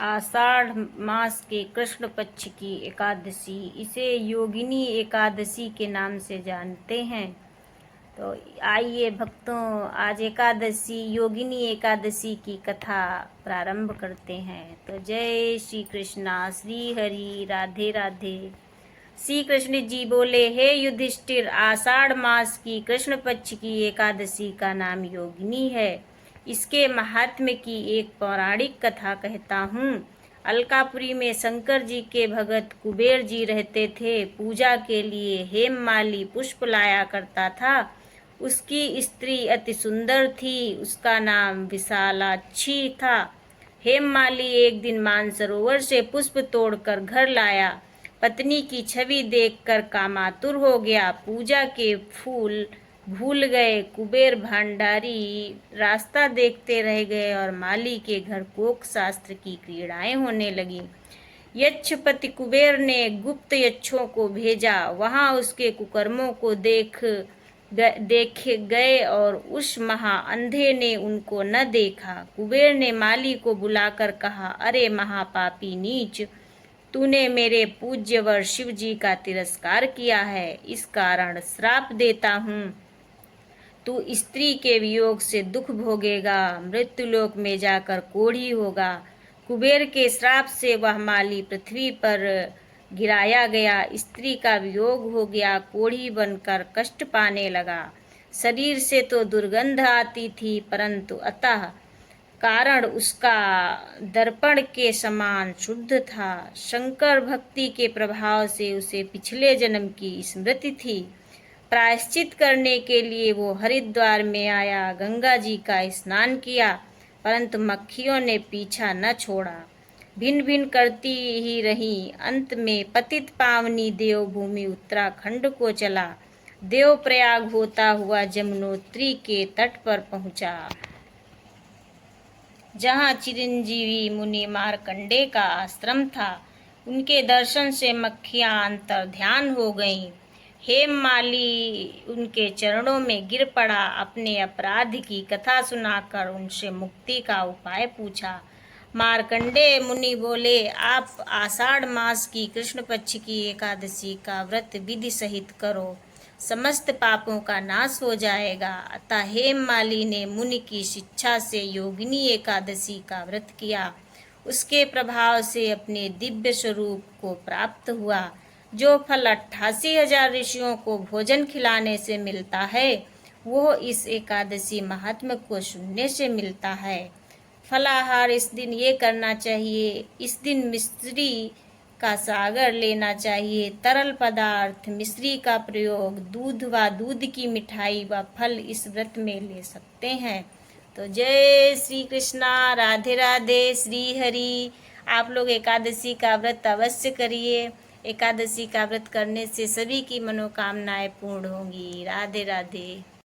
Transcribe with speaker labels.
Speaker 1: आषाढ़ मास के कृष्ण पक्ष की एकादशी, इसे योगिनी एकादशी के नाम से जानते हैं। तो आइए भक्तों, आज एकादशी योगिनी एकादशी की कथा प्रारंभ करते हैं। तो जय श्री कृष्णा, श्री हरि, राधे राधे। श्री कृष्ण जी बोले, हे युधिष्ठिर, आषाढ़ मास की कृष्ण पक्ष की एकादशी का नाम योगिनी है। इसके महात्म्य की एक पौराणिक कथा कहता हूँ। अलकापुरी में शंकर जी के भगत कुबेर जी रहते थे। पूजा के लिए हेममाली पुष्प लाया करता था। उसकी स्त्री अति सुंदर थी, उसका नाम विशालाक्षी था। हेममाली एक दिन मानसरोवर से पुष्प तोड़कर घर लाया। पत्नी की छवि देखकर कामातुर हो गया। पूजा के फूल भूल गए। कुबेर भंडारी रास्ता देखते रह गए और माली के घर कोक शास्त्र की क्रीड़ाएं होने लगी। यक्षपति कुबेर ने गुप्त यक्षों को भेजा। वहां उसके कुकर्मों को देखे गए और उस महा अंधे ने उनको न देखा। कुबेर ने माली को बुलाकर कहा, अरे महापापी नीच, तूने मेरे पूज्यवर शिव जी का तिरस्कार किया है। इस कारण श्राप देता हूँ, तू स्त्री के वियोग से दुख भोगेगा, मृत्युलोक में जाकर कोढ़ी होगा। कुबेर के श्राप से वह माली पृथ्वी पर गिराया गया। स्त्री का वियोग हो गया, कोढ़ी बनकर कष्ट पाने लगा। शरीर से तो दुर्गंध आती थी, परंतु अतः कारण उसका दर्पण के समान शुद्ध था। शंकर भक्ति के प्रभाव से उसे पिछले जन्म की स्मृति थी। प्रायश्चित करने के लिए वो हरिद्वार में आया, गंगा जी का स्नान किया, परंतु मक्खियों ने पीछा न छोड़ा, भिन भिन करती ही रही। अंत में पतित पावनी देवभूमि उत्तराखंड को चला। देवप्रयाग होता हुआ जमुनोत्री के तट पर पहुंचा, जहाँ चिरंजीवी मुनि मार्कंडे का आश्रम था। उनके दर्शन से मक्खियां अंतर ध्यान हो गईं। हेममाली उनके चरणों में गिर पड़ा। अपने अपराध की कथा सुनाकर उनसे मुक्ति का उपाय पूछा। मार्कंडे मुनि बोले, आप आषाढ़ मास की कृष्ण पक्ष की एकादशी का व्रत विधि सहित करो, समस्त पापों का नाश हो जाएगा। अतः हेममाली ने मुनि की शिक्षा से योगिनी एकादशी का व्रत किया। उसके प्रभाव से अपने दिव्य स्वरूप को प्राप्त हुआ। जो फल 88,000 ऋषियों को भोजन खिलाने से मिलता है, वो इस एकादशी महात्म्य को सुनने से मिलता है। फलाहार इस दिन ये करना चाहिए। इस दिन मिश्री का सागर लेना चाहिए। तरल पदार्थ मिश्री का प्रयोग दूध व दूध की मिठाई व फल इस व्रत में ले सकते हैं। तो जय श्री कृष्णा, राधे राधे, श्री हरि। आप लोग एकादशी का व्रत अवश्य करिए। एकादशी का व्रत करने से सभी की मनोकामनाएं पूर्ण होंगी। राधे राधे।